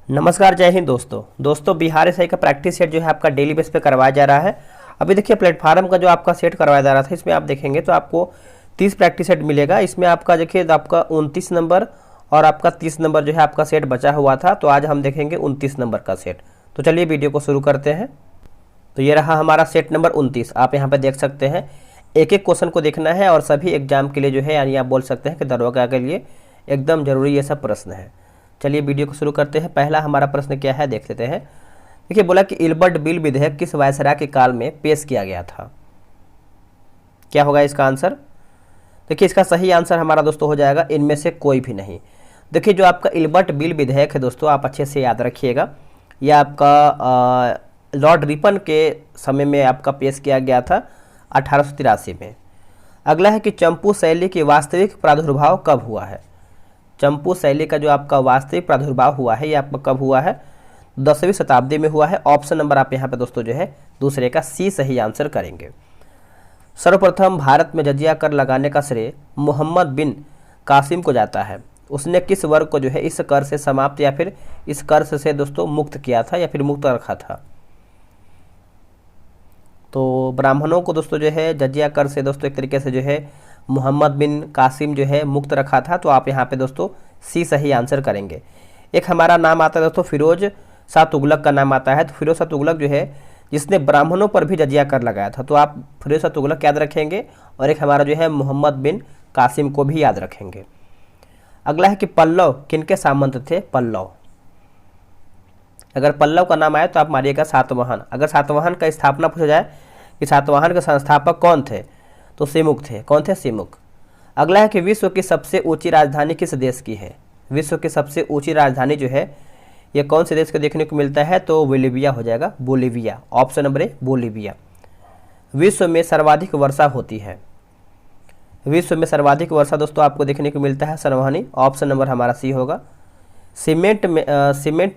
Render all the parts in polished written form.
नमस्कार, जय हिंद दोस्तों बिहार एसआई का प्रैक्टिस सेट जो है आपका डेली बेस पे करवाया जा रहा है। अभी देखिए प्लेटफार्म का जो आपका सेट करवाया जा रहा था, इसमें आप देखेंगे तो आपको 30 प्रैक्टिस सेट मिलेगा। इसमें आपका देखिए आपका 29 नंबर और आपका 30 नंबर जो है आपका सेट बचा हुआ था। तो आज हम देखेंगे 29 नंबर का सेट। तो चलिए वीडियो को शुरू करते हैं। तो ये रहा हमारा सेट नंबर 29। आप यहाँ पे देख सकते हैं, एक एक क्वेश्चन को देखना है और सभी एग्जाम के लिए जो है, यानी आप बोल सकते हैं कि दरोगा के लिए एकदम जरूरी ये सब प्रश्न है। चलिए वीडियो को शुरू करते हैं। पहला हमारा प्रश्न क्या है देख लेते हैं। देखिए बोला कि इल्बर्ट बिल विधेयक किस वायसराय के काल में पेश किया गया था। क्या होगा इसका आंसर? देखिए इसका सही आंसर हमारा दोस्तों हो जाएगा इनमें से कोई भी नहीं। देखिए जो आपका इल्बर्ट बिल विधेयक है दोस्तों, आप अच्छे से याद रखिएगा, यह आपका लॉर्ड रिपन के समय में आपका पेश किया गया था 1883 में। अगला है कि चंपू शैली की वास्तविक प्रादुर्भाव कब हुआ है। चंपू शैली का जो आपका वास्तविक प्रादुर्भाव हुआ है, ये आपका कब हुआ है? 10वीं शताब्दी में हुआ है। ऑप्शन नंबर आप यहाँ पे दोस्तों जो है दूसरे का सी सही आंसर करेंगे। सर्वप्रथम भारत में जजिया कर लगाने का श्रेय मोहम्मद बिन कासिम को जाता है। उसने किस वर्ग को जो है इस कर से समाप्त या फिर इस कर से दोस्तों मुक्त किया था या फिर मुक्त रखा था? तो ब्राह्मणों को दोस्तों जो है जजिया कर से दोस्तों एक तरीके से जो है मोहम्मद बिन कासिम जो है मुक्त रखा था। तो आप यहाँ पे दोस्तों सी सही आंसर करेंगे। एक हमारा नाम आता है दोस्तों फिरोज शाह तुगलक का नाम आता है। तो फिरोज शाह तुगलक जो है जिसने ब्राह्मणों पर भी जजिया कर लगाया था। तो आप फिरोज शाह तुगलक याद रखेंगे और एक हमारा जो है मोहम्मद बिन कासिम को भी याद रखेंगे। अगला है कि पल्लव किनके सामंत थे? पल्लव, अगर पल्लव का नाम आए तो आप मारिएगा सातवाहन। अगर सातवाहन का स्थापना पूछा जाए कि सातवाहन के संस्थापक कौन थे, तो सिमुक थे। कौन थे? सिमुक। अगला है कि विश्व की सबसे ऊंची राजधानी किस देश की है। विश्व की सबसे ऊंची राजधानी जो है ये कौन से देश को देखने को मिलता है? तो बोलिविया हो जाएगा, Bolivia. Option number A Bolivia. विश्व में सर्वाधिक वर्षा होती है। विश्व में सर्वाधिक वर्षा दोस्तों आपको देखने को मिलता है संवहनी। ऑप्शन नंबर हमारा सी होगा। सीमेंट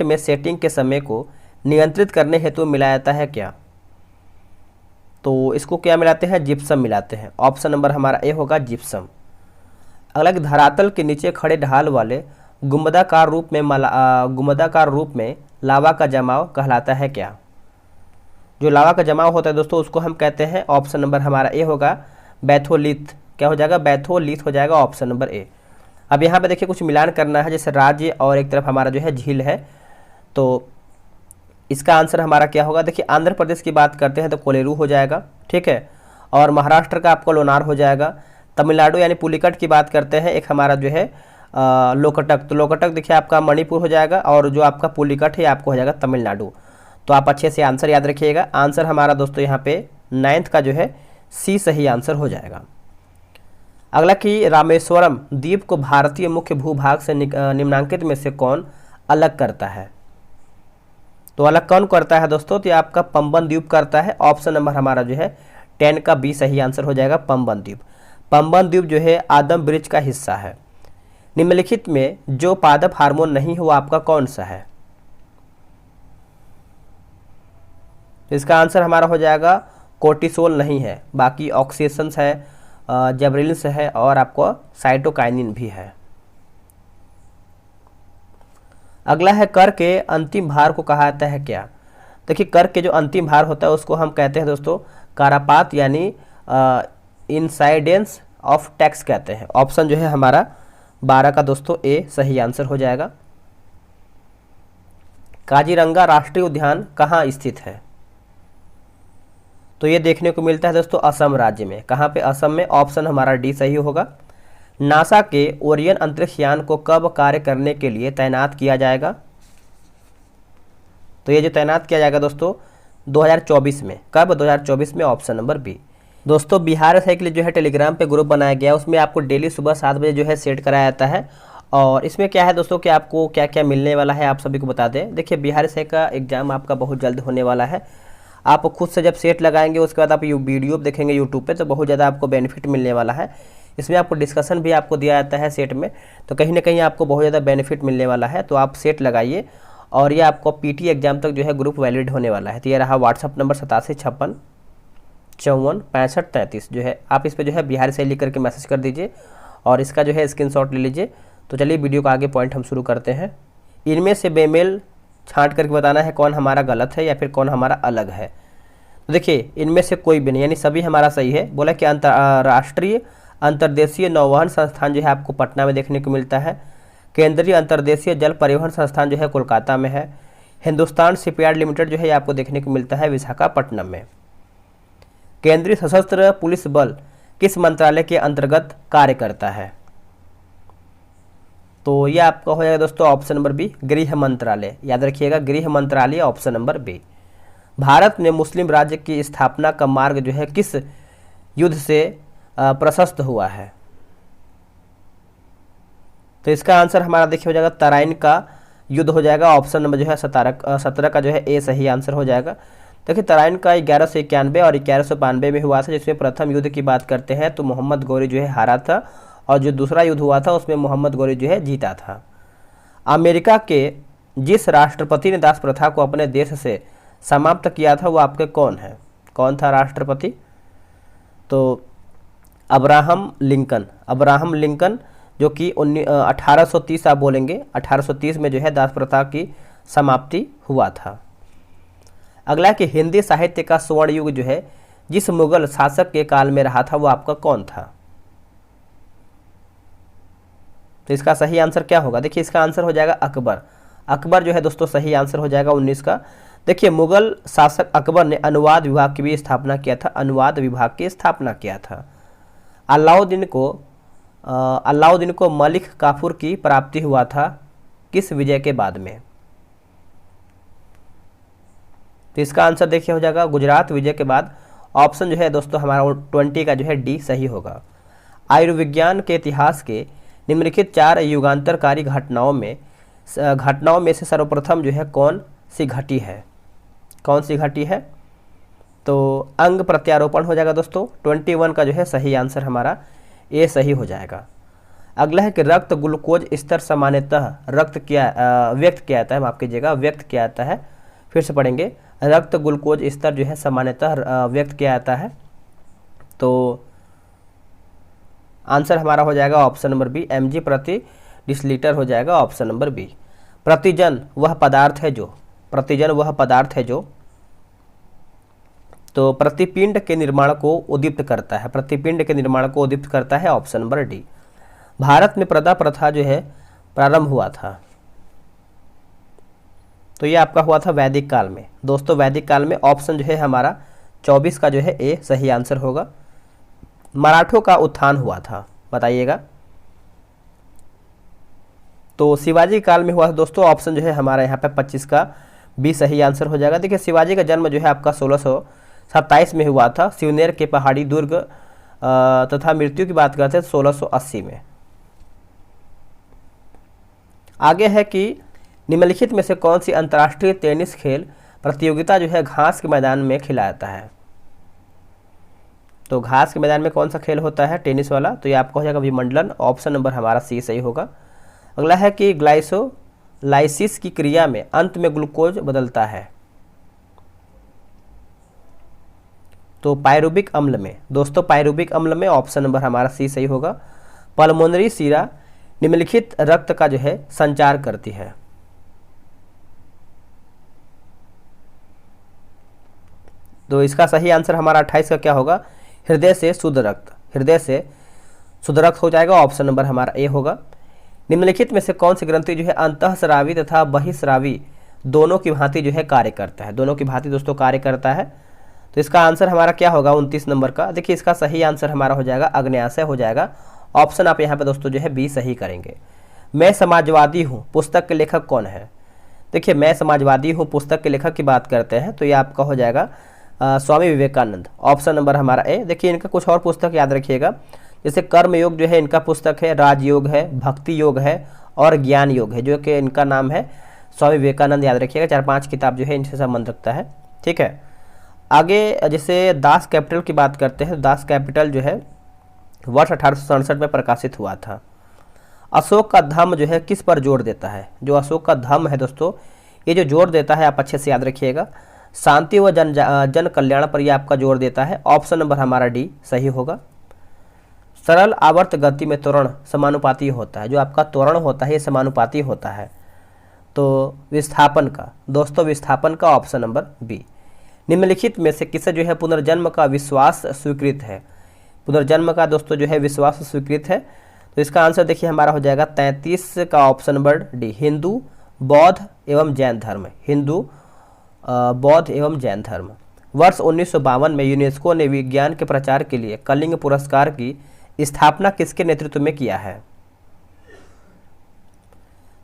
में सेटिंग के समय को नियंत्रित करने हेतु मिलाया जाता है क्या? तो इसको क्या मिलाते हैं? जिप्सम मिलाते हैं। ऑप्शन नंबर हमारा ए होगा जिप्सम। अगला धरातल के नीचे खड़े ढाल वाले गुंबदाकार रूप में लावा का जमाव कहलाता है क्या? जो लावा का जमाव होता है दोस्तों उसको हम कहते हैं, ऑप्शन नंबर हमारा ए होगा बैथोलिथ। क्या हो जाएगा? बैथोलिथ हो जाएगा, ऑप्शन नंबर ए। अब यहाँ पे देखिए कुछ मिलान करना है, जैसे राज्य और एक तरफ हमारा जो है झील है। तो इसका आंसर हमारा क्या होगा? देखिए आंध्र प्रदेश की बात करते हैं तो कोलेरू हो जाएगा, ठीक है। और महाराष्ट्र का आपको लोनार हो जाएगा। तमिलनाडु यानी पुलिकट की बात करते हैं, एक हमारा जो है लोकटक। तो लोकटक देखिए आपका मणिपुर हो जाएगा और जो आपका पुलिकट है आपको हो जाएगा तमिलनाडु। तो आप अच्छे से आंसर याद रखिएगा। आंसर हमारा दोस्तों यहाँ पे 9th का जो है सी सही आंसर हो जाएगा। अगला कि रामेश्वरम द्वीप को भारतीय मुख्य भूभाग से निम्नांकित में से कौन अलग करता है? तो अलग कौन करता है दोस्तों? तो ये आपका पंबन द्वीप करता है। ऑप्शन नंबर हमारा जो है 10 का बी सही आंसर हो जाएगा, पंबन द्वीप। पंबन द्वीप जो है आदम ब्रिज का हिस्सा है। निम्नलिखित में जो पादप हार्मोन नहीं हो आपका कौन सा है? तो इसका आंसर हमारा हो जाएगा कोर्टिसोल नहीं है, बाकी ऑक्सीजन है, जबरिलिन्स है और आपको साइटोकाइनिन भी है। अगला है कर के अंतिम भार को कहा जाता है क्या? देखिए कर के जो अंतिम भार होता है उसको हम कहते हैं दोस्तों कारापात यानी इंसाइडेंस ऑफ टैक्स कहते हैं। ऑप्शन जो है हमारा 12 का दोस्तों ए सही आंसर हो जाएगा। काजीरंगा राष्ट्रीय उद्यान कहाँ स्थित है? तो ये देखने को मिलता है दोस्तों असम राज्य में। कहाँ पे? असम में। ऑप्शन हमारा डी सही होगा। नासा के ओरियन अंतरिक्ष यान को कब कार्य करने के लिए तैनात किया जाएगा? तो ये जो तैनात किया जाएगा दोस्तों 2024 में। कब? 2024 में। Option number B. दोस्तों बिहार एसआई के लिए जो है टेलीग्राम पे ग्रुप बनाया गया है, उसमें आपको डेली सुबह 7 बजे जो है सेट कराया जाता है। और इसमें क्या है दोस्तों कि आपको क्या क्या मिलने वाला है आप सभी को बता दें। देखिए बिहार एसआई का एग्जाम आपका बहुत जल्द होने वाला है। आप खुद से जब सेट लगाएंगे उसके बाद आप वीडियो देखेंगे यूट्यूब पे तो बहुत ज़्यादा आपको बेनिफिट मिलने वाला है। इसमें आपको डिस्कशन भी आपको दिया जाता है सेट में, तो कहीं ना कहीं आपको बहुत ज़्यादा बेनिफिट मिलने वाला है। तो आप सेट लगाइए और ये आपको पीटी एग्जाम तक जो है ग्रुप वैलिड होने वाला है। तो ये रहा व्हाट्सअप नंबर 8756546533 जो है, आप इस पर जो है बिहार एसआई लिख करके मैसेज कर दीजिए और इसका जो है स्क्रीनशॉट ले लीजिए। तो चलिए वीडियो का आगे पॉइंट हम शुरू करते हैं। इनमें से बेमेल छांट करके बताना है कौन हमारा गलत है या फिर कौन हमारा अलग है। तो देखिए इनमें से कोई भी नहीं, यानी सभी हमारा सही है। बोला कि अंतर्राष्ट्रीय अंतर्देशीय नौवहन संस्थान जो है आपको पटना में देखने को मिलता है। केंद्रीय अंतर्देशीय जल परिवहन संस्थान जो है कोलकाता में है। हिंदुस्तान शिपयार्ड लिमिटेड जो है आपको देखने को मिलता है विशाखापट्टनम में। केंद्रीय सशस्त्र पुलिस बल किस मंत्रालय के अंतर्गत कार्य करता है? तो ये आपका हो जाएगा दोस्तों ऑप्शन नंबर बी, गृह मंत्रालय। याद रखिएगा, गृह मंत्रालय ऑप्शन नंबर बी। भारत में मुस्लिम राज्य की स्थापना का मार्ग जो है किस युद्ध से प्रशस्त हुआ है? तो इसका आंसर हमारा देखिए हो जाएगा तराइन का युद्ध हो जाएगा। ऑप्शन नंबर जो है 17 का जो है ए सही आंसर हो जाएगा। देखिए तराइन का 1191 और 1192 में हुआ था, जिसमें प्रथम युद्ध की बात करते हैं तो मोहम्मद गौरी जो है हारा था और जो दूसरा युद्ध हुआ था उसमें मोहम्मद गौरी जो है जीता था। अमेरिका के जिस राष्ट्रपति ने दास प्रथा को अपने देश से समाप्त किया था वो आपके कौन है? कौन था राष्ट्रपति? तो अब्राहम लिंकन। अब्राहम लिंकन जो कि 1830 आप बोलेंगे 1830 में जो है दास प्रथा की समाप्ति हुआ था। अगला कि हिंदी साहित्य का स्वर्ण युग जो है जिस मुगल शासक के काल में रहा था वो आपका कौन था? तो इसका सही आंसर क्या होगा? देखिए इसका आंसर हो जाएगा अकबर। अकबर जो है दोस्तों सही आंसर हो जाएगा 19 का। देखिए मुगल शासक अकबर ने अनुवाद विभाग की भी स्थापना किया था, अनुवाद विभाग की स्थापना किया था। अलाउद्दीन को मलिक काफूर की प्राप्ति हुआ था किस विजय के बाद में? तो इसका आंसर देखिए हो जाएगा गुजरात विजय के बाद। ऑप्शन जो है दोस्तों हमारा 20 का जो है डी सही होगा। आयुर्विज्ञान के इतिहास के निम्नलिखित 4 युगांतरकारी घटनाओं में से सर्वप्रथम जो है कौन सी घटी है? कौन सी घटी है? तो अंग प्रत्यारोपण हो जाएगा दोस्तों। 21 का जो है सही आंसर हमारा ए सही हो जाएगा। अगला है कि रक्त ग्लूकोज स्तर सामान्यतः व्यक्त किया जाता है, माफ कीजिएगा, व्यक्त किया जाता है। फिर से पढ़ेंगे, रक्त ग्लूकोज स्तर जो है सामान्यतः व्यक्त किया जाता है। तो आंसर हमारा हो जाएगा ऑप्शन नंबर बी, mg प्रति डिसलीटर हो जाएगा ऑप्शन नंबर बी। प्रतिजन वह पदार्थ है जो तो प्रतिपिंड के निर्माण को उद्दीप्त करता है, प्रतिपिंड के निर्माण को उद्दीप्त करता है ऑप्शन नंबर डी। भारत में प्रदा प्रथा जो है प्रारंभ हुआ था, तो ये आपका हुआ था वैदिक काल में। दोस्तों वैदिक काल में ऑप्शन जो है हमारा 24 का जो है ए सही आंसर होगा। मराठों का उत्थान हुआ था, बताइएगा। तो शिवाजी काल में हुआ था दोस्तों। ऑप्शन जो है हमारा यहाँ पे 25 का बी सही आंसर हो जाएगा। देखिए शिवाजी का जन्म जो है आपका 1627 में हुआ था शिवनेर के पहाड़ी दुर्ग तथा मृत्यु की बात करते हैं 1680 में। आगे है कि निम्नलिखित में से कौन सी अंतर्राष्ट्रीय टेनिस खेल प्रतियोगिता जो है घास के मैदान में खिलाया जाता है? तो घास के मैदान में कौन सा खेल होता है टेनिस वाला? तो ये आपका हो जाएगा विमंडलन। ऑप्शन नंबर हमारा सी सही होगा। अगला है कि ग्लाइसोलाइसिस की क्रिया में अंत में ग्लूकोज बदलता है, तो पायरुबिक अम्ल में। दोस्तों पायरुबिक अम्ल में ऑप्शन नंबर हमारा सी सही होगा। पल्मोनरी शिरा निम्नलिखित रक्त का जो है संचार करती है, तो इसका सही आंसर हमारा 28 का क्या होगा? हृदय से शुद्ध रक्त, हृदय से शुद्ध रक्त हो जाएगा। ऑप्शन नंबर हमारा ए होगा। निम्नलिखित में से कौन सी ग्रंथि जो है अंतःस्रावी तथा बहिस्रावी दोनों की भांति जो है कार्य करता है? दोनों की भांति दोस्तों कार्य करता है, तो इसका आंसर हमारा क्या होगा 29 नंबर का? देखिए इसका सही आंसर हमारा हो जाएगा अग्न्याशय हो जाएगा। ऑप्शन आप यहाँ पे दोस्तों जो है बी सही करेंगे। मैं समाजवादी हूँ पुस्तक के लेखक कौन है? देखिए मैं समाजवादी हूँ पुस्तक के लेखक की बात करते हैं तो ये आपका हो जाएगा स्वामी विवेकानंद। ऑप्शन नंबर हमारा ए। देखिए इनका कुछ और पुस्तक याद रखिएगा, जैसे कर्म योग जो है इनका पुस्तक है, राजयोग है, भक्ति योग है और ज्ञान योग है, जो कि इनका नाम है स्वामी विवेकानंद। याद रखिएगा 4-5 किताब जो है इनसे संबंध रखता है। ठीक है, आगे जैसे दास कैपिटल की बात करते हैं। दास कैपिटल जो है वर्ष 1867 में प्रकाशित हुआ था। अशोक का धम्म जो है किस पर जोर देता है? जो अशोक का धम्म है दोस्तों, ये जो जोर देता है आप अच्छे से याद रखिएगा, शांति व जन कल्याण पर यह आपका जोर देता है। ऑप्शन नंबर हमारा डी सही होगा। सरल आवर्त गति में त्वरण समानुपाती होता है, जो आपका त्वरण होता है ये समानुपाती होता है। तो विस्थापन का, दोस्तों विस्थापन का ऑप्शन नंबर बी। निम्नलिखित में से किसे जो है पुनर्जन्म का विश्वास स्वीकृत है? पुनर्जन्म का दोस्तों जो है विश्वास स्वीकृत है, तो इसका आंसर देखिए हमारा हो जाएगा 33 का ऑप्शन नंबर डी, हिंदू, बौद्ध एवं जैन धर्म। हिंदू, बौद्ध एवं जैन धर्म। वर्ष 1952 में यूनेस्को ने विज्ञान के प्रचार के लिए कलिंग पुरस्कार की स्थापना किसके नेतृत्व में किया है?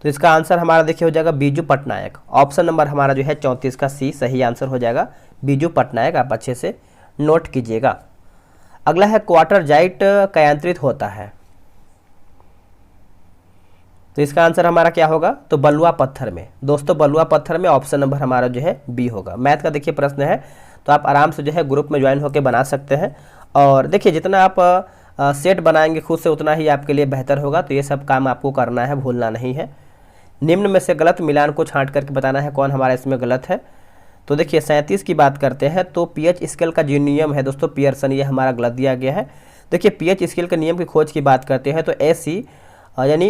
तो इसका आंसर हमारा देखिए हो जाएगा बीजू पटनायक। ऑप्शन नंबर हमारा जो है 34 का सी सही आंसर हो जाएगा, बीजू पटनायक। आप अच्छे से नोट कीजिएगा। अगला है क्वार्टरजाइट कयांत्रित होता है, तो इसका आंसर हमारा क्या होगा? तो बलुआ पत्थर में। दोस्तों बलुआ पत्थर में ऑप्शन नंबर हमारा जो है बी होगा। मैथ का देखिए प्रश्न है, तो आप आराम से जो है ग्रुप में ज्वाइन होकर बना सकते हैं। और देखिए जितना आप सेट बनाएंगे खुद से उतना ही आपके लिए बेहतर होगा। तो ये सब काम आपको करना है, भूलना नहीं है। निम्न में से गलत मिलान को छांट करके बताना है कौन हमारा इसमें गलत है। तो देखिए 37 की बात करते हैं, तो पीएच स्केल का जो नियम है दोस्तों पियर्सन, ये हमारा गलत दिया गया है। देखिए पीएच स्केल के नियम की खोज की बात करते हैं तो एससी यानी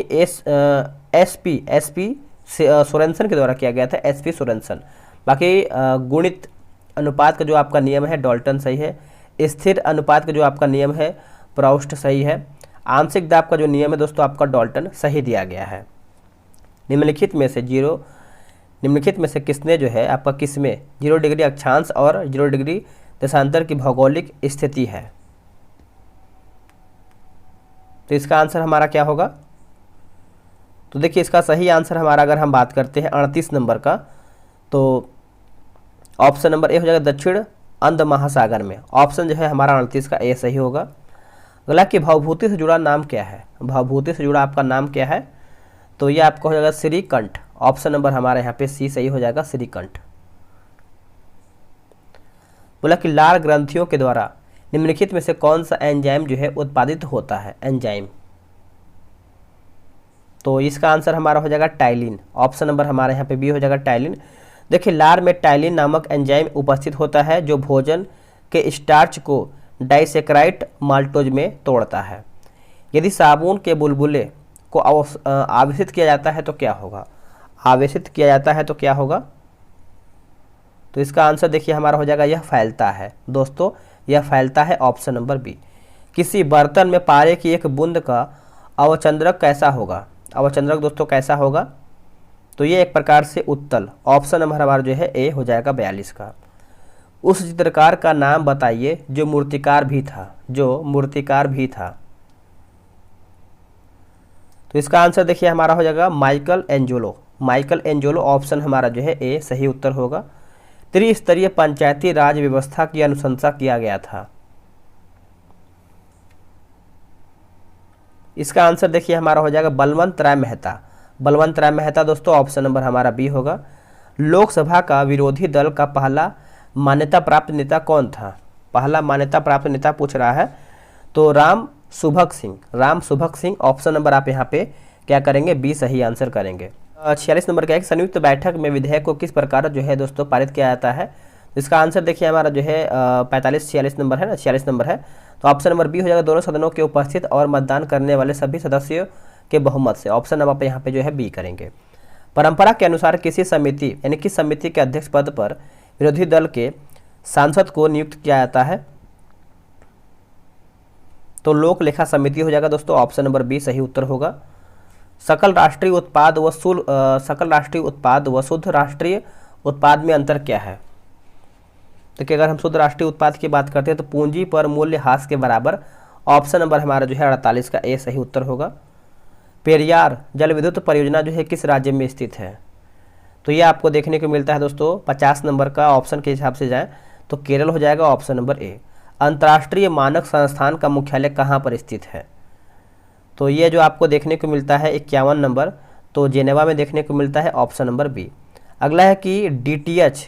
एसपी सोरेनसन के द्वारा किया गया था, एसपी सोरेनसन। बाकी गुणित अनुपात का जो आपका नियम है डाल्टन सही है। स्थिर अनुपात का जो आपका नियम है प्राउस्ट सही है। आंशिक दाब का जो नियम है दोस्तों आपका डाल्टन सही दिया गया है। निम्नलिखित में से किसने जो है आपका किसमें 0 डिग्री अक्षांश और 0 डिग्री देशांतर की भौगोलिक स्थिति है? तो इसका आंसर हमारा क्या होगा? तो देखिए इसका सही आंसर हमारा अगर हम बात करते हैं 38 नंबर का, तो ऑप्शन नंबर ए हो जाएगा दक्षिण अंध महासागर में। ऑप्शन जो है हमारा 38 का ए सही होगा। अगला कि भावभूति से जुड़ा नाम क्या है? भावभूति से जुड़ा आपका नाम क्या है? तो ये आपका हो जाएगा श्रीकंठ। ऑप्शन नंबर हमारे यहाँ पे सी सही हो जाएगा, श्रीकंठ। बोला कि लाल ग्रंथियों के द्वारा निम्नलिखित में से कौन सा एंजाइम जो है उत्पादित होता है? एंजाइम, तो इसका आंसर हमारा हो जाएगा टाइलिन। ऑप्शन नंबर हमारे यहाँ पे बी हो जाएगा, टाइलिन। देखिए लार में टाइलिन नामक एंजाइम उपस्थित होता है जो भोजन के स्टार्च को डाइसेक्राइट माल्टोज में तोड़ता है। यदि साबुन के बुलबुले को आवेशित किया जाता है तो क्या होगा? आवेशित किया जाता है तो क्या होगा? तो इसका आंसर देखिए हमारा हो जाएगा यह फैलता है। दोस्तों यह फैलता है, ऑप्शन नंबर बी। किसी बर्तन में पारे की एक बूंद का अवचंद्रक कैसा होगा? अवचंद्रक दोस्तों कैसा होगा? तो ये एक प्रकार से उत्तल। ऑप्शन नंबर हमारा जो है ए हो जाएगा 42 का। उस चित्रकार का नाम बताइए जो मूर्तिकार भी था, जो मूर्तिकार भी था। तो इसका आंसर देखिए हमारा हो जाएगा Michael Angelo. Michael Angelo option हमारा जो है ए सही उत्तर होगा। त्रिस्तरीय पंचायती राज व्यवस्था की अनुशंसा किया गया था। इसका आंसर देखिए हमारा हो जाएगा बलवंत राय मेहता। बलवंत राय मेहता दोस्तों ऑप्शन नंबर हमारा बी होगा। लोकसभा का विरोधी दल का पहला मान्यता प्राप्त नेता कौन था? पहला मान्यता प्राप्त नेता पूछ रहा है, तो राम सुभग सिंह। राम सुभग सिंह ऑप्शन नंबर आप यहाँ पे क्या करेंगे? बी सही आंसर करेंगे। 46 नंबर का एक संयुक्त बैठक में विधेयक को किस प्रकार जो है दोस्तों पारित किया जाता है? इसका आंसर देखिए हमारा जो है 45-46 नंबर है ना, 46 नंबर है। तो ऑप्शन नंबर बी हो जाएगा दोनों सदनों के उपस्थित और मतदान करने वाले सभी सदस्यों के बहुमत से। ऑप्शन नंबर यहाँ पे जो है बी करेंगे। परंपरा के अनुसार किसी समिति यानी किस समिति के अध्यक्ष पद पर विरोधी दल के सांसद को नियुक्त किया जाता है? तो लोक लेखा समिति हो जाएगा दोस्तों, ऑप्शन नंबर बी सही उत्तर होगा। सकल राष्ट्रीय उत्पाद व शुद्ध राष्ट्रीय उत्पाद में अंतर क्या है? देखिए अगर हम शुद्ध राष्ट्रीय उत्पाद की बात करते हैं तो पूंजी पर मूल्य ह्रास के बराबर। ऑप्शन नंबर हमारा जो है 48 का ए सही उत्तर होगा। पेरियार जल विद्युत परियोजना जो है किस राज्य में स्थित है? तो ये आपको देखने को मिलता है दोस्तों 50 नंबर का ऑप्शन के हिसाब से जाएं तो केरल हो जाएगा, ऑप्शन नंबर ए। अंतर्राष्ट्रीय मानक संस्थान का मुख्यालय कहाँ पर स्थित है? तो ये जो आपको देखने को मिलता है 51 नंबर, तो जेनेवा में देखने को मिलता है, ऑप्शन नंबर बी। अगला है कि DTH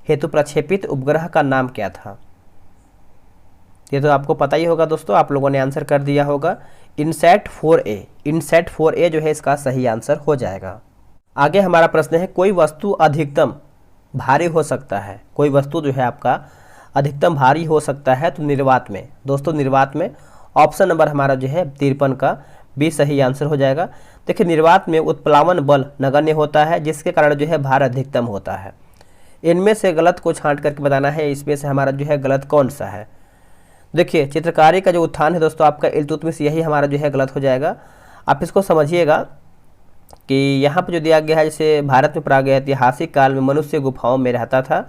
हेतु प्रक्षेपित उपग्रह का नाम क्या था? ये तो आपको पता ही होगा दोस्तों, आप लोगों ने आंसर कर दिया होगा। INSAT 4A। इनसैट 4A जो है इसका सही आंसर हो जाएगा। आगे हमारा प्रश्न है कोई वस्तु अधिकतम भारी हो सकता है, कोई वस्तु जो है आपका अधिकतम भारी हो सकता है तो निर्वात में। दोस्तों निर्वात में ऑप्शन नंबर हमारा जो है 53 का बी सही आंसर हो जाएगा। देखिए निर्वात में उत्प्लावन बल नगण्य होता है, जिसके कारण जो है भार अधिकतम होता है। इनमें से गलत को छांट करके बताना है, इसमें से हमारा जो है गलत कौन सा है। देखिए चित्रकारी का जो उत्थान है दोस्तों आपका इल्तुतमिश, यही हमारा जो है गलत हो जाएगा। आप इसको समझिएगा कि यहाँ पर जो दिया गया है, जैसे भारत में प्रागैतिहासिक काल में मनुष्य गुफाओं में रहता था,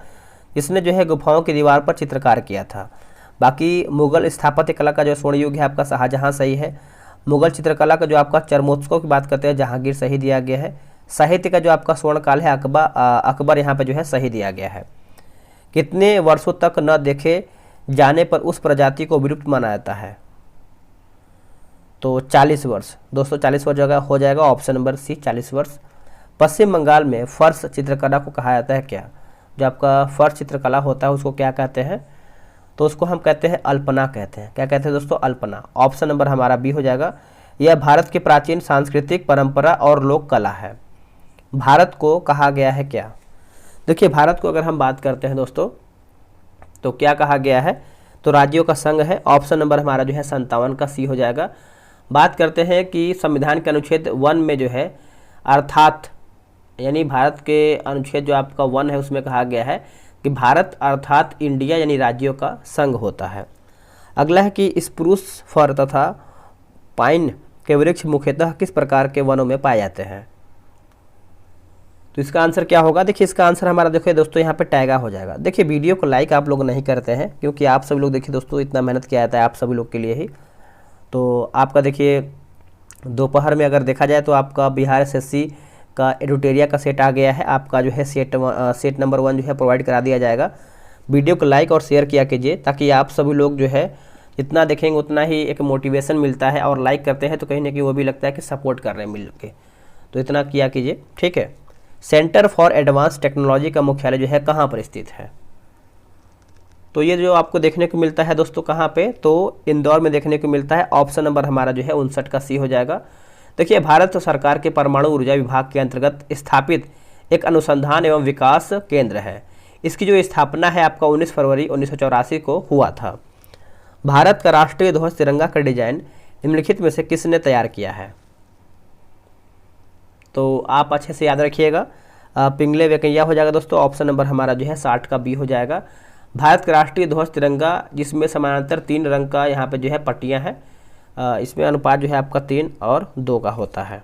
जिसने जो है गुफाओं की दीवार पर चित्रकार किया था। बाकी मुगल स्थापत्य कला का जो स्वर्ण युग है आपका शाहजहाँ सही है। मुगल चित्रकला का जो आपका चरमोत्सव की बात करते हैं जहांगीर सही दिया गया है। साहित्य का जो आपका स्वर्ण काल है अकबर यहाँ पे जो है सही दिया गया है। कितने वर्षों तक न देखे जाने पर उस प्रजाति को विलुप्त माना जाता है, तो 40 वर्ष दोस्तों, 40 वर्ष जगह हो जाएगा ऑप्शन नंबर सी 40 वर्ष। पश्चिम बंगाल में फर्श चित्रकला को कहा जाता है क्या? जो आपका फर्श चित्रकला होता है उसको क्या कहते हैं? तो उसको हम कहते हैं अल्पना कहते हैं। क्या कहते हैं दोस्तों? अल्पना। ऑप्शन नंबर हमारा बी हो जाएगा। यह भारत की प्राचीन सांस्कृतिक परंपरा और लोक कला है। भारत को कहा गया है क्या? देखिए भारत को अगर हम बात करते हैं दोस्तों तो क्या कहा गया है? तो राज्यों का संघ है। ऑप्शन नंबर हमारा जो है 57 का सी हो जाएगा। बात करते हैं कि संविधान के अनुच्छेद 1 में जो है अर्थात, यानी भारत के अनुच्छेद जो आपका 1 है उसमें कहा गया है कि भारत अर्थात इंडिया यानी राज्यों का संघ होता है। अगला है कि स्प्रूस फर तथा पाइन के वृक्ष मुख्यतः किस प्रकार के वनों में पाए जाते हैं? तो इसका आंसर क्या होगा? देखिए इसका आंसर हमारा देखिए दोस्तों यहाँ पे टैगा हो जाएगा। देखिए वीडियो को लाइक आप लोग नहीं करते हैं, क्योंकि आप सभी लोग देखिए दोस्तों इतना मेहनत किया जाता है आप सभी लोग के लिए ही। तो आपका देखिए दोपहर में अगर देखा जाए तो आपका बिहार एसएससी का एडुटेरिया का सेट आ गया है। आपका जो है सेट नंबर 1 जो है प्रोवाइड करा दिया जाएगा। वीडियो को लाइक और शेयर किया कीजिए, ताकि आप सभी लोग जो है जितना देखेंगे उतना ही एक मोटिवेशन मिलता है, और लाइक करते हैं तो कहीं ना कहीं वो भी लगता है कि सपोर्ट कर रहे हैं मिल के, तो इतना किया कीजिए, ठीक है। सेंटर फॉर एडवांस टेक्नोलॉजी का मुख्यालय जो है कहाँ पर स्थित है? तो ये जो आपको देखने को मिलता है दोस्तों कहाँ पे? तो इंदौर में देखने को मिलता है। ऑप्शन नंबर हमारा जो है 59 का सी हो जाएगा। देखिए भारत सरकार के परमाणु ऊर्जा विभाग के अंतर्गत स्थापित एक अनुसंधान एवं विकास केंद्र है। इसकी जो स्थापना है आपका 19 फरवरी 1984 को हुआ था। भारत का राष्ट्रीय ध्वज तिरंगा का डिजाइन निम्नलिखित में से किसने तैयार किया है? तो आप अच्छे से याद रखिएगा, पिंगले वेंकैया हो जाएगा दोस्तों। ऑप्शन नंबर हमारा जो है 60 का बी हो जाएगा। भारत का राष्ट्रीय ध्वज तिरंगा जिसमें समानांतर 3 रंग का यहाँ पे जो है पट्टियाँ हैं, इसमें अनुपात जो है आपका 3 और 2 का होता है।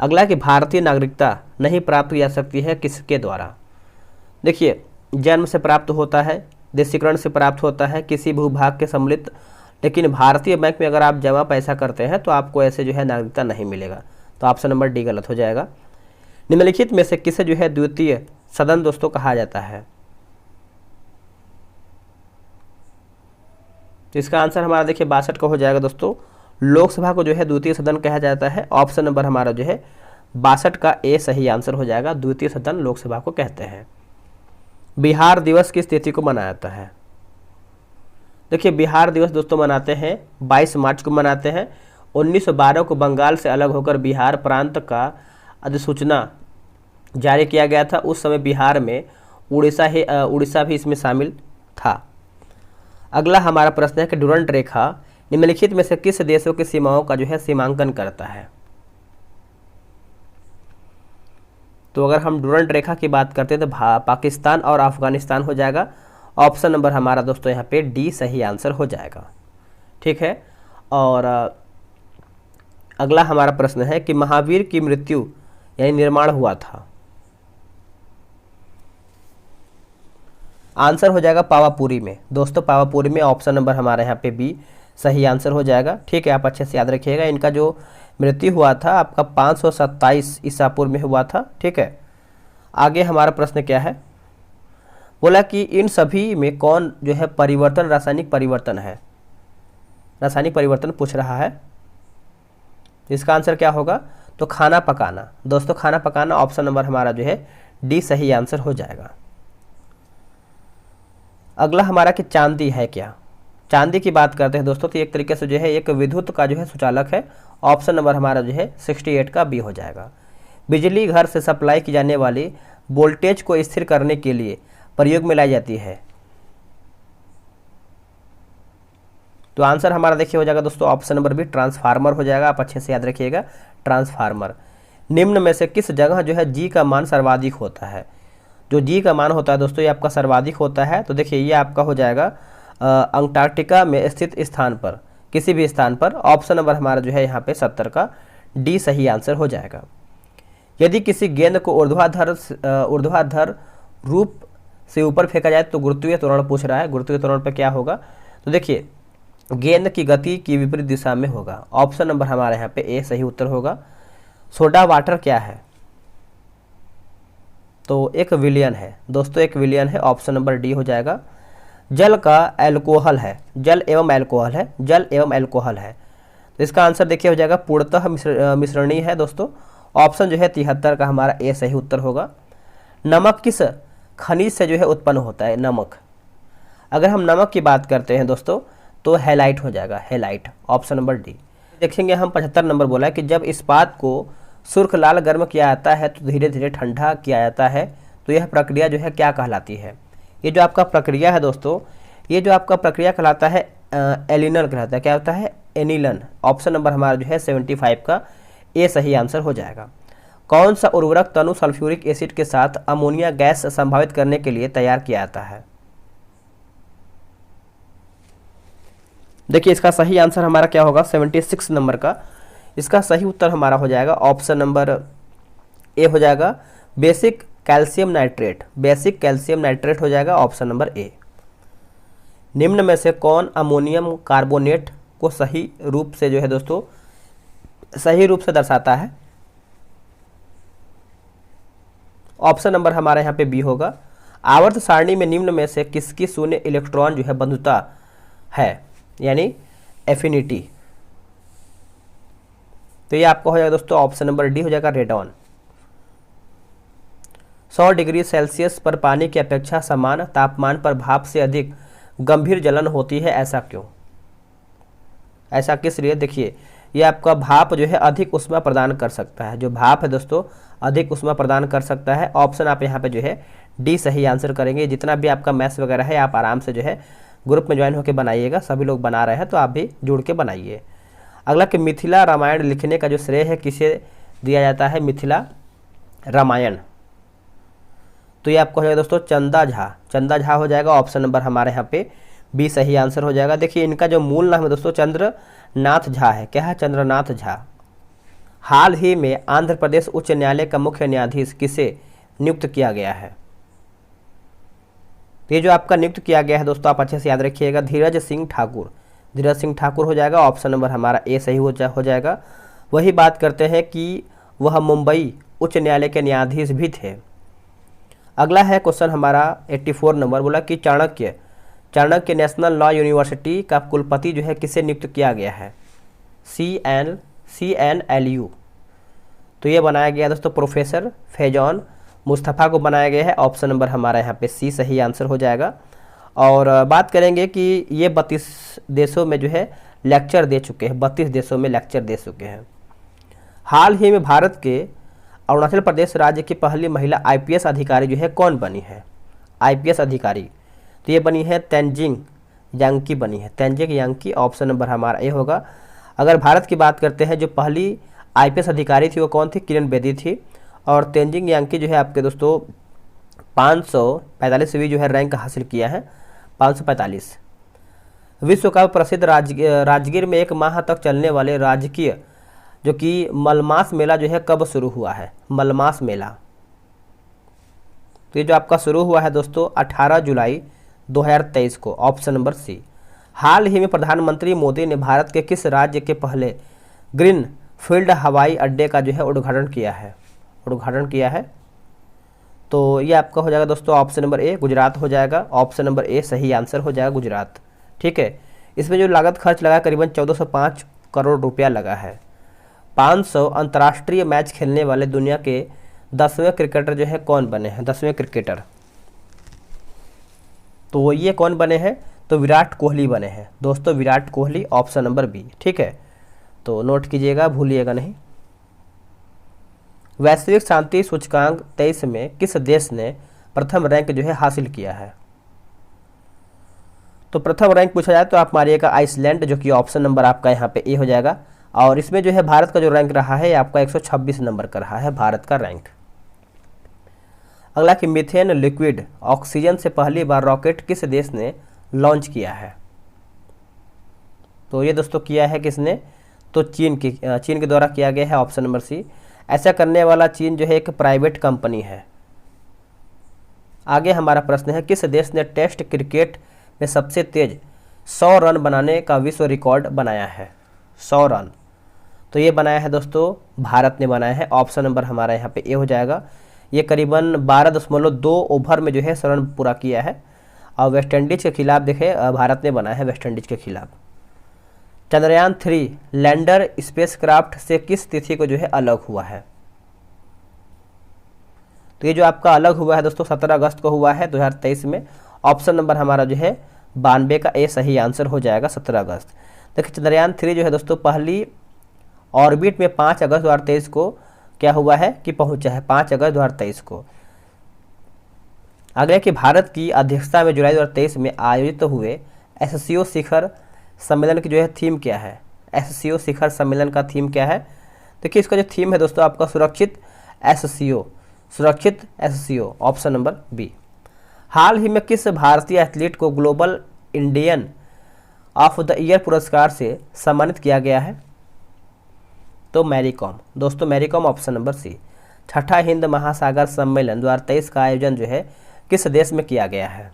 अगला कि भारतीय नागरिकता नहीं प्राप्त की जा सकती है किसके द्वारा? देखिए जन्म से प्राप्त होता है, देशीकरण से प्राप्त होता है, किसी भूभाग के सम्मिलित, लेकिन भारतीय बैंक में अगर आप जमा पैसा करते हैं तो आपको ऐसे जो है नागरिकता नहीं मिलेगा। तो ऑप्शन नंबर डी गलत हो जाएगा। निम्नलिखित में से किसे जो है द्वितीय सदन दोस्तों कहा जाता है? तो इसका आंसर हमारा देखिए 62 का हो जाएगा दोस्तों। लोकसभा को जो है द्वितीय सदन कहा जाता है। ऑप्शन नंबर हमारा जो है 62 का ए सही आंसर हो जाएगा। द्वितीय सदन लोकसभा को कहते हैं। बिहार दिवस की तिथि को मनाया जाता है? देखिए बिहार दिवस दोस्तों मनाते हैं 22 मार्च को मनाते हैं। 1912 को बंगाल से अलग होकर बिहार प्रांत का अधिसूचना जारी किया गया था। उस समय बिहार में उड़ीसा भी इसमें शामिल था। अगला हमारा प्रश्न है कि डुरंट रेखा निम्नलिखित में से किस देशों की सीमाओं का जो है सीमांकन करता है? तो अगर हम डुरंट रेखा की बात करते हैं तो पाकिस्तान और अफगानिस्तान हो जाएगा। ऑप्शन नंबर हमारा दोस्तों यहाँ पे डी सही आंसर हो जाएगा, ठीक है। और अगला हमारा प्रश्न है कि महावीर की मृत्यु यानी निर्माण हुआ था? आंसर हो जाएगा पावापुरी में दोस्तों, पावापुरी में। ऑप्शन नंबर हमारा यहाँ पे बी सही आंसर हो जाएगा, ठीक है। आप अच्छे से याद रखिएगा, इनका जो मृत्यु हुआ था आपका 527 ईसा पूर्व में हुआ था, ठीक है। आगे हमारा प्रश्न क्या है? बोला कि इन सभी में कौन जो है परिवर्तन रासायनिक परिवर्तन है? रासायनिक परिवर्तन पूछ रहा है। इसका आंसर क्या होगा? तो खाना पकाना दोस्तों, खाना पकाना। ऑप्शन नंबर हमारा जो है डी सही आंसर हो जाएगा। अगला हमारा कि चांदी है क्या? चांदी की बात करते हैं दोस्तों तो एक तरीके से जो है एक विद्युत का जो है सुचालक है। ऑप्शन नंबर हमारा जो है 68 का बी हो जाएगा। बिजली घर से सप्लाई की जाने वाली वोल्टेज को स्थिर करने के लिए प्रयोग में लाई जाती है। तो आंसर हमारा देखिए हो जाएगा दोस्तों ऑप्शन नंबर बी, ट्रांसफार्मर हो जाएगा। आप अच्छे से याद रखिएगा, ट्रांसफार्मर। निम्न में से किस जगह जो है जी का मान सर्वाधिक होता है? जो जी का मान होता है दोस्तों ये आपका सर्वाधिक होता है, तो देखिए ये आपका हो जाएगा अंटार्कटिका में स्थित स्थान पर, किसी भी स्थान पर। ऑप्शन नंबर हमारा जो है यहाँ पे 70 का डी सही आंसर हो जाएगा। यदि किसी गेंद को ऊर्ध्वाधर रूप से ऊपर फेंका जाए तो गुरुत्वीय त्वरण पूछ रहा है, गुरुत्वीय त्वरण पे क्या होगा? तो देखिए गेंद की गति की विपरीत दिशा में होगा। ऑप्शन नंबर हमारे यहाँ पे ए सही उत्तर होगा। सोडा वाटर क्या है? तो एक विलियन है दोस्तों, एक विलियन है। ऑप्शन नंबर डी हो जाएगा। जल का एल्कोहल है, जल एवं एल्कोहल है, जल एवं एल्कोहल है। तो इसका आंसर देखिए हो जाएगा पूर्णतः मिश्रणीय है दोस्तों। ऑप्शन जो है 73 का हमारा ए सही उत्तर होगा। नमक किस खनिज से जो है उत्पन्न होता है? नमक, अगर हम नमक की बात करते हैं दोस्तों तो हैलाइट हो जाएगा, हैलाइट। Option number D. देखेंगे हम 75 नंबर बोला है कि जब इस्पात को सुर्ख लाल गर्म किया जाता है तो धीरे धीरे ठंडा किया जाता है, तो यह प्रक्रिया जो है क्या कहलाती है? ये जो आपका प्रक्रिया है दोस्तों, ये जो आपका प्रक्रिया कहलाता है एलिनल कहलाता है। क्या होता है? एनिलन। ऑप्शन नंबर हमारा जो है 75 का ए सही आंसर हो जाएगा। कौन सा उर्वरक तनु सल्फ्यूरिक एसिड के साथ अमोनिया गैस संभावित करने के लिए तैयार किया जाता है? देखिए इसका सही आंसर हमारा क्या होगा? 76 नंबर का इसका सही उत्तर हमारा हो जाएगा ऑप्शन नंबर ए हो जाएगा, basic calcium nitrate. Basic calcium nitrate हो जाएगा ऑप्शन नंबर ए। निम्न में से कौन अमोनियम कार्बोनेट को सही रूप से जो है दोस्तों सही रूप से दर्शाता है? ऑप्शन नंबर हमारे यहाँ पे बी होगा। आवर्त सारणी में निम्न में से किसकी शून्य इलेक्ट्रॉन जो है बंधुता है, यानी एफिनिटी? तो ये आपका हो जाएगा दोस्तों ऑप्शन नंबर डी हो जाएगा, रेडॉन। 100 डिग्री सेल्सियस पर पानी की अपेक्षा समान तापमान पर भाप से अधिक गंभीर जलन होती है, ऐसा क्यों? ऐसा किस लिए? देखिए ये आपका भाप जो है अधिक ऊष्मा प्रदान कर सकता है। जो भाप है दोस्तों अधिक ऊष्मा प्रदान कर सकता है। ऑप्शन आप यहाँ पे जो है डी सही आंसर करेंगे। जितना भी आपका मैथ्स वगैरह है आप आराम से जो है ग्रुप में ज्वाइन होकर बनाइएगा। सभी लोग बना रहे हैं तो आप भी जुड़ के बनाइए। अगला कि मिथिला रामायण लिखने का जो श्रेय है किसे दिया जाता है? मिथिला रामायण। तो ये आपको हो जाएगा दोस्तों चंदा झा, चंदा झा हो जाएगा। ऑप्शन नंबर हमारे यहाँ पे बी सही आंसर हो जाएगा। देखिए इनका जो मूल नाम है दोस्तों चंद्रनाथ झा है। क्या है? चंद्रनाथ झा। हाल ही में आंध्र प्रदेश उच्च न्यायालय का मुख्य न्यायाधीश किसे नियुक्त किया गया है? तो ये जो आपका नियुक्त किया गया है दोस्तों आप अच्छे से याद रखिएगा, धीरज सिंह ठाकुर। धीरज सिंह ठाकुर हो जाएगा। ऑप्शन नंबर हमारा ए सही हो जाएगा। वही बात करते हैं कि वह मुंबई उच्च न्यायालय के न्यायाधीश भी थे। अगला है क्वेश्चन हमारा 84 नंबर, बोला कि चाणक्य नेशनल लॉ यूनिवर्सिटी का कुलपति जो है किसे नियुक्त किया गया है? CNLU। तो ये बनाया गया दोस्तों प्रोफेसर फैजॉन मुस्तफ़ा को बनाया गया है। ऑप्शन नंबर हमारा यहाँ पे सी सही आंसर हो जाएगा। और बात करेंगे कि ये 32 देशों में जो है लेक्चर दे चुके हैं, 32 देशों में लेक्चर दे चुके हैं। हाल ही में भारत के अरुणाचल प्रदेश राज्य की पहली महिला IPS अधिकारी जो है कौन बनी है? IPS अधिकारी तो ये बनी है तेंजिंग यांकी बनी है, तेंजिंग यांकी। ऑप्शन नंबर हमारा ए होगा। अगर भारत की बात करते हैं जो पहली IPS अधिकारी थी वो कौन थी? किरण बेदी थी। और तेंजिंग यांकी जो है आपके दोस्तों 545वीं जो है रैंक हासिल किया है, 545। विश्व का प्रसिद्ध राजगीर में एक माह तक चलने वाले राजकीय जो कि मलमास मेला जो है कब शुरू हुआ है? मलमास मेला तो ये जो आपका शुरू हुआ है दोस्तों 18 जुलाई 2023 को। ऑप्शन नंबर सी। हाल ही में प्रधानमंत्री मोदी ने भारत के किस राज्य के पहले ग्रीन फील्ड हवाई अड्डे का जो है उद्घाटन किया है? तो ये आपका हो जाएगा दोस्तों ऑप्शन नंबर ए, गुजरात हो जाएगा। ऑप्शन नंबर ए सही आंसर हो जाएगा, गुजरात। ठीक है, इसमें जो लागत खर्च लगा करीबन 1405 करोड़ रुपया लगा है। 500 अंतर्राष्ट्रीय मैच खेलने वाले दुनिया के 10वें क्रिकेटर जो है कौन बने हैं? 10वें क्रिकेटर तो ये कौन बने हैं? तो विराट कोहली बने हैं दोस्तों, Virat Kohli. Option number B. ठीक है, तो नोट कीजिएगा, भूलिएगा नहीं। वैश्विक शांति सूचकांक 23 में किस देश ने प्रथम रैंक जो है हासिल किया है? तो प्रथम रैंक पूछा जाए तो आप मारिएगा आइसलैंड, जो कि ऑप्शन नंबर आपका यहाँ पे ए हो जाएगा। और इसमें जो है भारत का जो रैंक रहा है आपका 126 नंबर का रहा है भारत का रैंक। अगला कि मीथेन लिक्विड ऑक्सीजन से पहली बार रॉकेट किस देश ने लॉन्च किया है? तो ये दोस्तों किया है किसने? तो चीन के द्वारा किया गया है, ऑप्शन नंबर सी। ऐसा करने वाला चीन जो है एक प्राइवेट कंपनी है। आगे हमारा प्रश्न है, किस देश ने टेस्ट क्रिकेट में सबसे तेज 100 रन बनाने का विश्व रिकॉर्ड बनाया है? 100 रन तो ये बनाया है दोस्तों भारत ने बनाया है, ऑप्शन नंबर हमारा यहाँ पे ए हो जाएगा। ये करीबन 12.2 ओवर में जो है 100 रन पूरा किया है। और वेस्ट इंडीज के खिलाफ देखें, भारत ने बनाया है वेस्ट इंडीज के खिलाफ। चंद्रयान 3 लैंडर स्पेसक्राफ्ट से किस तिथि को जो है अलग हुआ है? तो ये जो आपका अलग हुआ है दोस्तों 17 अगस्त को हुआ है 2023 में। ऑप्शन नंबर हमारा जो है 92 का ए सही आंसर हो जाएगा, 17 अगस्त। देखिए चंद्रयान 3 जो है दोस्तों पहली ऑर्बिट में 5 अगस्त 2023 को क्या हुआ है कि पहुंचा है, 5 अगस्त 2023 को। अगले कि भारत की अध्यक्षता में जुलाई 2023 में आयोजित हुए एससीओ शिखर सम्मेलन की जो है थीम क्या है? एससीओ शिखर सम्मेलन का थीम क्या है? देखिए इसका जो थीम है दोस्तों आपका सुरक्षित एससीओ, ऑप्शन नंबर बी। हाल ही में किस भारतीय एथलीट को global Indian of the year पुरस्कार से सम्मानित किया गया है? तो मैरी कॉम दोस्तों, Mary Kom option number C. छठा हिंद महासागर सम्मेलन 2023 का आयोजन जो है किस देश में किया गया है?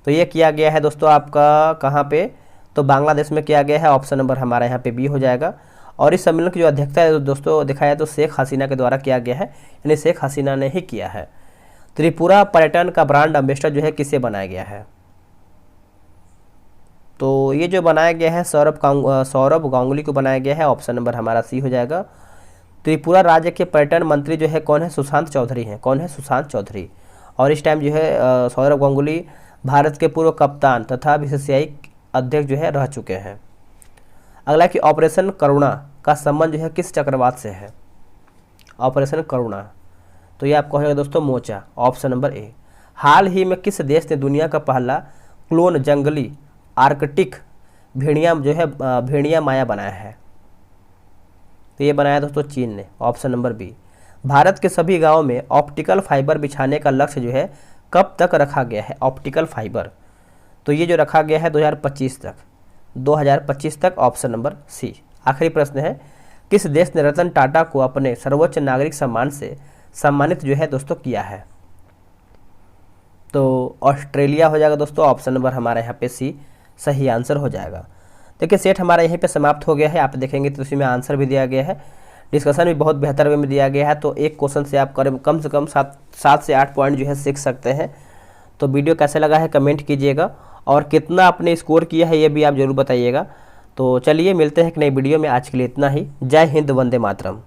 तो ये किया गया है दोस्तों आपका कहाँ पे? तो बांग्लादेश में किया गया है, ऑप्शन नंबर हमारा यहाँ पे बी हो जाएगा। और इस सम्मेलन की जो अध्यक्षता है दोस्तों दिखाया तो शेख हसीना के द्वारा किया गया है, यानी शेख हसीना ने ही किया है। त्रिपुरा पर्यटन का ब्रांड एम्बेसडर जो है किसे बनाया गया है? तो ये जो बनाया गया है सौरभ गांगुली को बनाया गया है, ऑप्शन नंबर हमारा सी हो जाएगा। त्रिपुरा राज्य के पर्यटन मंत्री जो है कौन है? सुशांत चौधरी हैं। कौन है? सुशांत चौधरी। और इस टाइम जो है सौरभ गांगुली भारत के पूर्व कप्तान तथा बीसीसीआई अध्यक्ष जो है रह चुके हैं। अगला कि ऑपरेशन करुणा का संबंध जो है किस चक्रवात से है? ऑपरेशन करुणा तो ये आपको होगा दोस्तों मोचा, ऑप्शन नंबर ए। हाल ही में किस देश ने दुनिया का पहला क्लोन जंगली आर्कटिक भेड़िया जो है भेड़िया माया बनाया है? तो ये बनाया दोस्तों चीन ने, ऑप्शन नंबर बी। भारत के सभी गांवों में ऑप्टिकल फाइबर बिछाने का लक्ष्य जो है कब तक रखा गया है? ऑप्टिकल फाइबर तो ये जो रखा गया है 2025 तक, ऑप्शन नंबर सी। आखिरी प्रश्न है, किस देश ने रतन टाटा को अपने सर्वोच्च नागरिक सम्मान से सम्मानित जो है दोस्तों किया है? तो ऑस्ट्रेलिया हो जाएगा दोस्तों, ऑप्शन नंबर हमारा यहाँ पे सी सही आंसर हो जाएगा। देखिए सेट हमारा यहीं पे समाप्त हो गया है। आप देखेंगे तो उसी में आंसर भी दिया गया है, डिस्कशन भी बहुत बेहतर वे में दिया गया है। तो एक क्वेश्चन से आप कम से कम 7 से 8 पॉइंट जो है सीख सकते हैं। तो वीडियो कैसे लगा है कमेंट कीजिएगा, और कितना आपने स्कोर किया है ये भी आप जरूर बताइएगा। तो चलिए मिलते हैं एक नई वीडियो में, आज के लिए इतना ही। जय हिंद, वंदे मातरम।